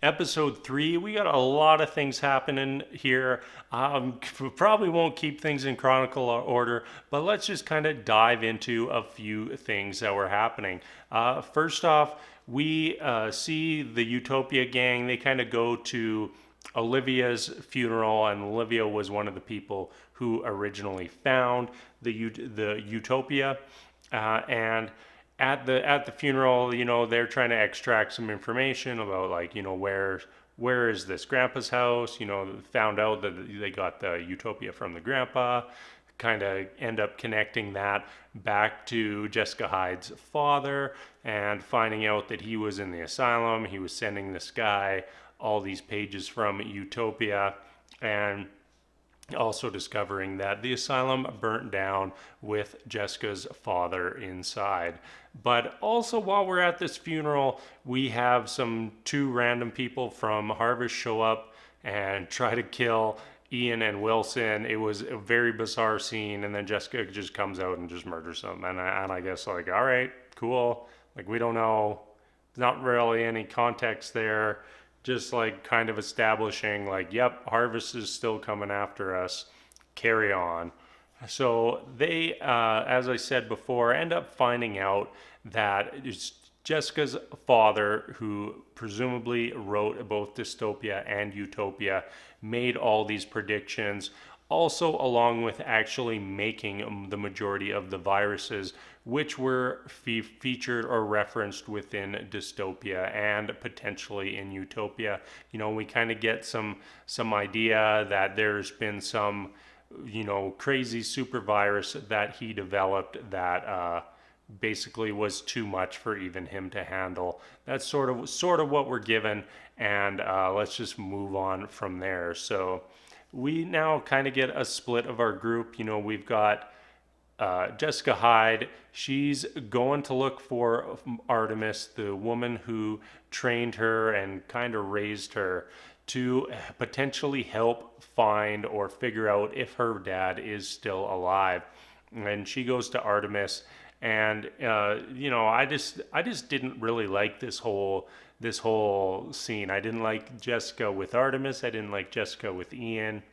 Episode 3, we got a lot of things happening here. Probably won't keep things in chronicle order, but let's just kind of dive into a few things that were happening. First off, we see the Utopia gang. They kind of go to Olivia's funeral, and Olivia was one of the people who originally found the Utopia, and at the funeral, they're trying to extract some information about, like, where is this grandpa's house. Found out that they got the Utopia from the grandpa. Kind of end up connecting that back to Jessica Hyde's father and finding out that he was in the asylum. He was sending this guy all these pages from Utopia, and also discovering that the asylum burnt down with Jessica's father inside. But also, while we're at this funeral, we have two random people from Harvest show up and try to kill Ian and Wilson. It was a very bizarre scene, and then Jessica just comes out and just murders them. And I guess, like, all right, cool. Like, we don't know. Not really any context there. Just like kind of establishing, like, yep, Harvest is still coming after us. Carry on. So they, as I said before, end up finding out that it's Jessica's father, who presumably wrote both Dystopia and Utopia, made all these predictions. Also, along with actually making the majority of the viruses, which were featured or referenced within Dystopia and potentially in Utopia. We kind of get some idea that there's been some, crazy super virus that he developed that basically was too much for even him to handle. That's sort of what we're given, and let's just move on from there. So we now kind of get a split of our group. We've got Jessica Hyde. She's going to look for Artemis, the woman who trained her and kind of raised her, to potentially help find or figure out if her dad is still alive. And she goes to Artemis, and I just didn't really like this whole scene. I didn't like Jessica with Artemis. I didn't like Jessica with Ian.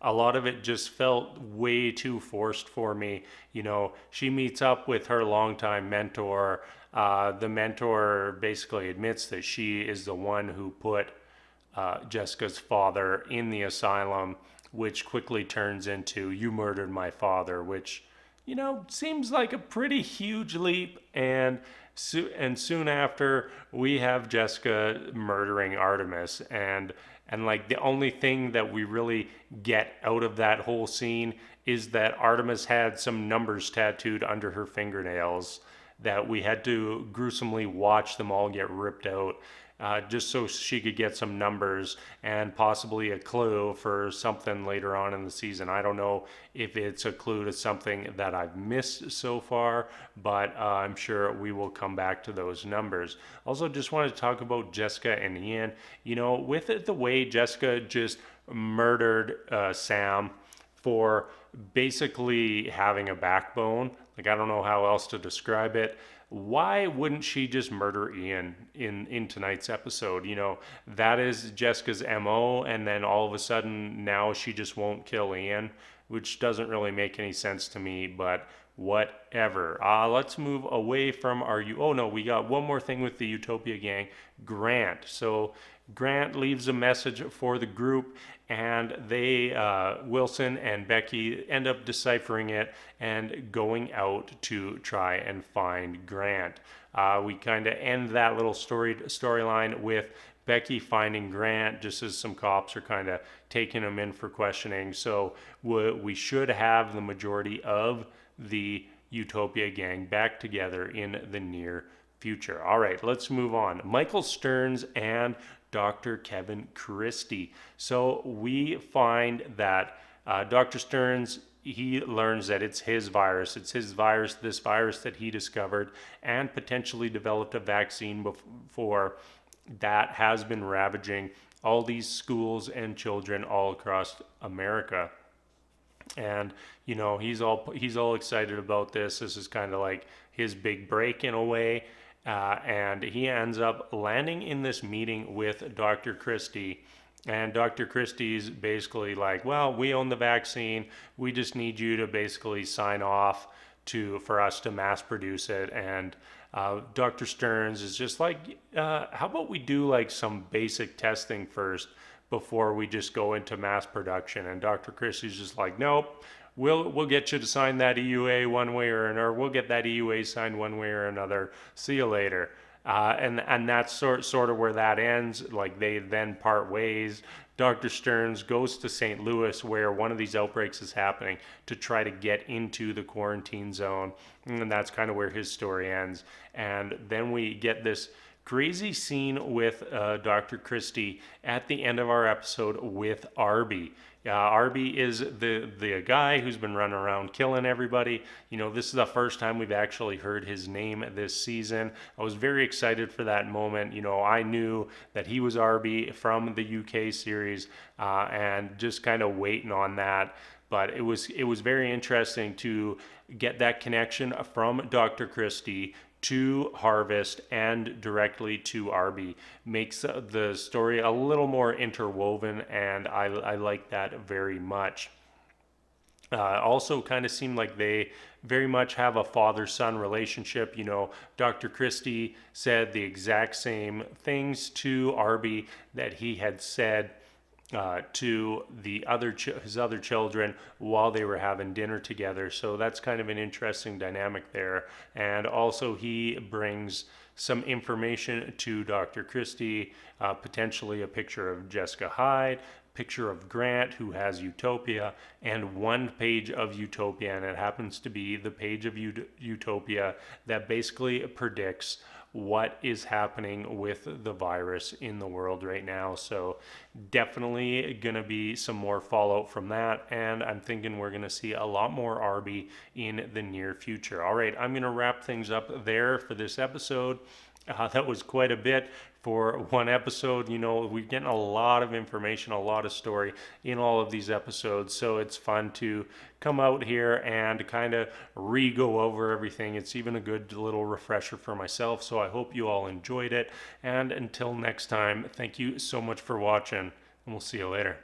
A lot of it just felt way too forced for me. She meets up with her longtime mentor. The mentor basically admits that she is the one who put Jessica's father in the asylum, which quickly turns into, "You murdered my father," which, seems like a pretty huge leap. And soon after, we have Jessica murdering Artemis, and like the only thing that we really get out of that whole scene is that Artemis had some numbers tattooed under her fingernails that we had to gruesomely watch them all get ripped out, just so she could get some numbers and possibly a clue for something later on in the season. I don't know if it's a clue to something that I've missed so far, but I'm sure we will come back to those numbers. Also, just wanted to talk about Jessica and Ian. With it, the way Jessica just murdered Sam for basically having a backbone. Like, I don't know how else to describe it. Why wouldn't she just murder Ian in tonight's episode? That is Jessica's MO, and then all of a sudden now she just won't kill Ian, which doesn't really make any sense to me, but whatever. Let's move away from oh no, we got one more thing with the Utopia gang, Grant. So Grant leaves a message for the group, and they, Wilson and Becky, end up deciphering it and going out to try and find Grant. We kind of end that little storyline with Becky finding Grant, just as some cops are kind of taking him in for questioning. So we should have the majority of the Utopia gang back together in the near future. All right, let's move on. Michael Stearns and Dr. Kevin Christie. So we find that Dr. Stearns, he learns that it's his virus. It's his virus, this virus that he discovered and potentially developed a vaccine for, that has been ravaging all these schools and children all across America. And he's all excited about this. This is kind of like his big break in a way. and he ends up landing in this meeting with Dr. Christie. And Dr. Christie's basically like, well, we own the vaccine. We just need you to basically sign off for us to mass produce it. And Dr. Stearns is just like, how about we do like some basic testing first before we just go into mass production? And Dr. Christie's just like, nope. We'll get you to sign that EUA one way or another. We'll get that EUA signed one way or another. See you later. And that's sort of where that ends. Like they then part ways. Dr. Stearns goes to St. Louis, where one of these outbreaks is happening, to try to get into the quarantine zone, and that's kind of where his story ends. And then we get this crazy scene with Dr. Christie at the end of our episode with Arby. Arby is the guy who's been running around killing everybody. This is the first time we've actually heard his name this season. I was very excited for that moment. I knew that he was Arby from the UK series, and just kind of waiting on that. But it was very interesting to get that connection from Dr. Christie to Harvest and directly to Arby. Makes the story a little more interwoven, and I like that very much. Also kind of seemed like they very much have a father-son relationship. Dr. Christie said the exact same things to Arby that he had said to his other children while they were having dinner together. So that's kind of an interesting dynamic there. And also he brings some information to Dr. Christie, potentially a picture of Jessica Hyde, picture of Grant, who has Utopia, and one page of Utopia, and it happens to be the page of Utopia that basically predicts what is happening with the virus in the world right now. So definitely gonna be some more fallout from that, and I'm thinking we're gonna see a lot more Arby in the near future. All right, I'm gonna wrap things up there for this episode. That was quite a bit for one episode. We're getting a lot of information, a lot of story in all of these episodes, so it's fun to come out here and kind of re-go over everything. It's even a good little refresher for myself, so I hope you all enjoyed it. And until next time, thank you so much for watching, and we'll see you later.